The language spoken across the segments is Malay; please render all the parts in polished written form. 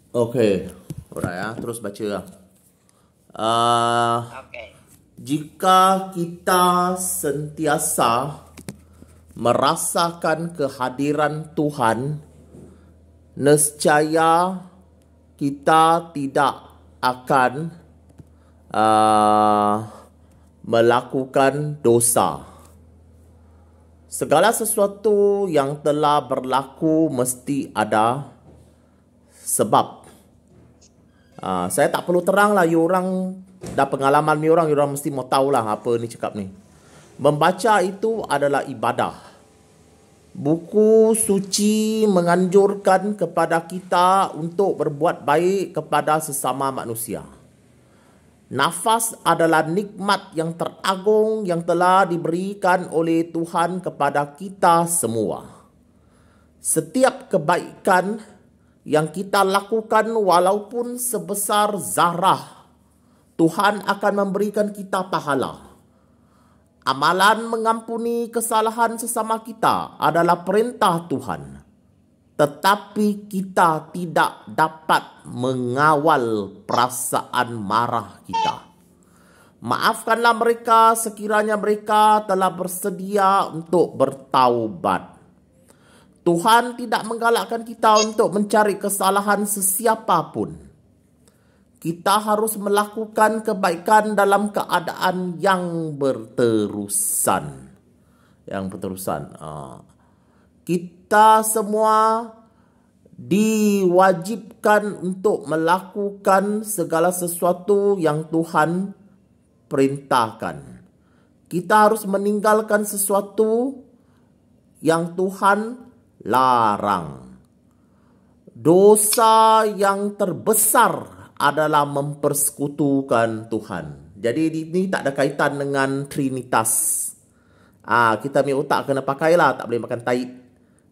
Okey. Alright ya, terus baca lah. Uh, Okey. Jika kita sentiasa merasakan kehadiran Tuhan, nescaya kita tidak akan melakukan dosa. Segala sesuatu yang telah berlaku mesti ada sebab. Saya tak perlu terang lah, you orang dah pengalaman you orang mesti mau tahu lah apa ni cakap ni. Membaca itu adalah ibadah. Buku suci menganjurkan kepada kita untuk berbuat baik kepada sesama manusia. Nafas adalah nikmat yang teragung yang telah diberikan oleh Tuhan kepada kita semua. Setiap kebaikan yang kita lakukan walaupun sebesar zarah, Tuhan akan memberikan kita pahala. Amalan mengampuni kesalahan sesama kita adalah perintah Tuhan. Tetapi kita tidak dapat mengawal perasaan marah kita. Maafkanlah mereka sekiranya mereka telah bersedia untuk bertaubat. Tuhan tidak menggalakkan kita untuk mencari kesalahan sesiapa pun. Kita harus melakukan kebaikan dalam keadaan yang berterusan. Kita semua diwajibkan untuk melakukan segala sesuatu yang Tuhan perintahkan. Kita harus meninggalkan sesuatu yang Tuhan larang. Dosa yang terbesar adalah mempersekutukan Tuhan. Jadi ini tak ada kaitan dengan Trinitas. Kita punya otak kena pakailah, tak boleh makan tahi.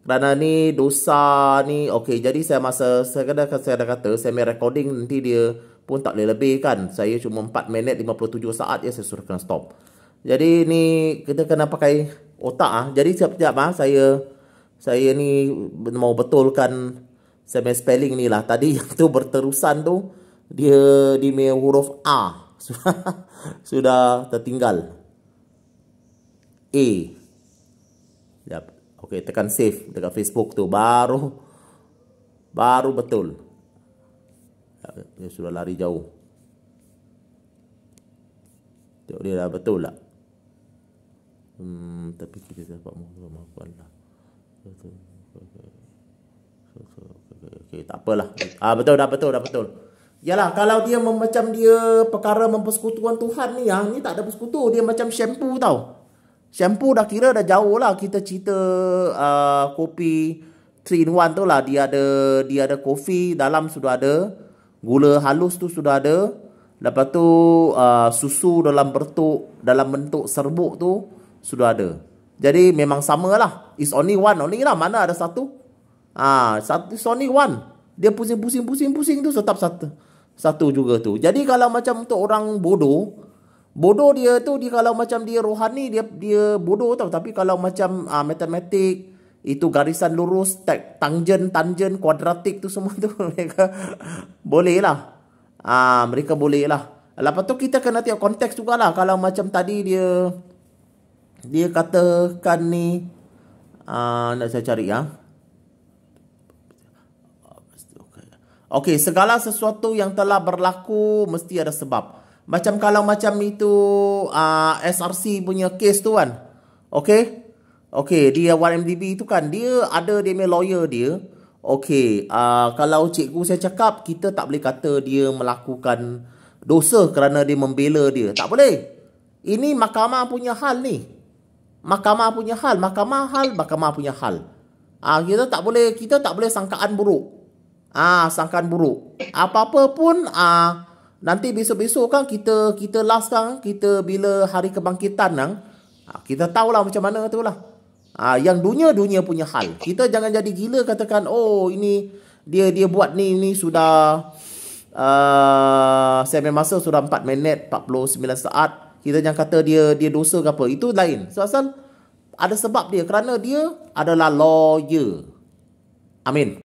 Kerana ni dosa ni, okey, jadi saya dah kata, saya punya recording nanti dia pun tak boleh lebih kan. Saya cuma 4 minit 57 saat ya, saya suruh kena stop. Jadi ni kita kena pakai otak. Jadi sekejap saya ni mau betulkan saya punya spelling ni lah. Tadi yang tu berterusan tu, dia di huruf A sudah tertinggal. A. Okey, tekan save dekat Facebook tu, baru betul. Dia sudah lari jauh. Tengok dia dah betul tak? Tapi kita dapat mengamalkan lah. Okey, tak apalah. Betul, dah betul. Yalah, kalau dia macam dia perkara mempersekutukan Tuhan ni, yang ni tak ada persekutu, dia macam shampoo tau. Shampoo dah kira dah jauh lah kita cerita kopi 3 in 1 tu lah. Dia ada kopi, dalam sudah ada gula halus tu sudah ada. Lepas tu susu dalam bentuk serbuk tu sudah ada. Jadi memang sama lah. It's only one only lah. Mana ada satu? It's only one. Dia pusing tu tetap satu juga tu. Jadi kalau macam untuk orang bodoh dia tu, dia kalau macam dia rohani, dia bodoh tau. Tapi kalau macam matematik, itu garisan lurus, tangent, kuadratik tu semua tu mereka boleh lah. Mereka boleh lah. Lepas tu kita kena tengok konteks jugalah. Kalau macam tadi dia katakan ni, nak saya cari ya. Okey, segala sesuatu yang telah berlaku mesti ada sebab. Macam kalau macam itu SRC punya case tu kan. Okey, dia 1MDB tu kan, dia ada dia punya lawyer dia. Okey, kalau cikgu saya cakap, kita tak boleh kata dia melakukan dosa kerana dia membela dia. Tak boleh. Ini mahkamah punya hal ni. Mahkamah punya hal. Kita tak boleh sangkaan buruk. Sangkaan buruk. Apa-apa pun nanti besok-besok kan kita last kan, kita bila hari kebangkitan kan, kita tahulah macam mana tu lah. Yang dunia punya hal. Kita jangan jadi gila katakan, oh ini dia buat ni sudah saya masa sudah 4 minit 49 saat. Kita jangan kata dia dosa ke apa. Itu lain. Asal ada sebab dia, kerana dia adalah lawyer. Amin.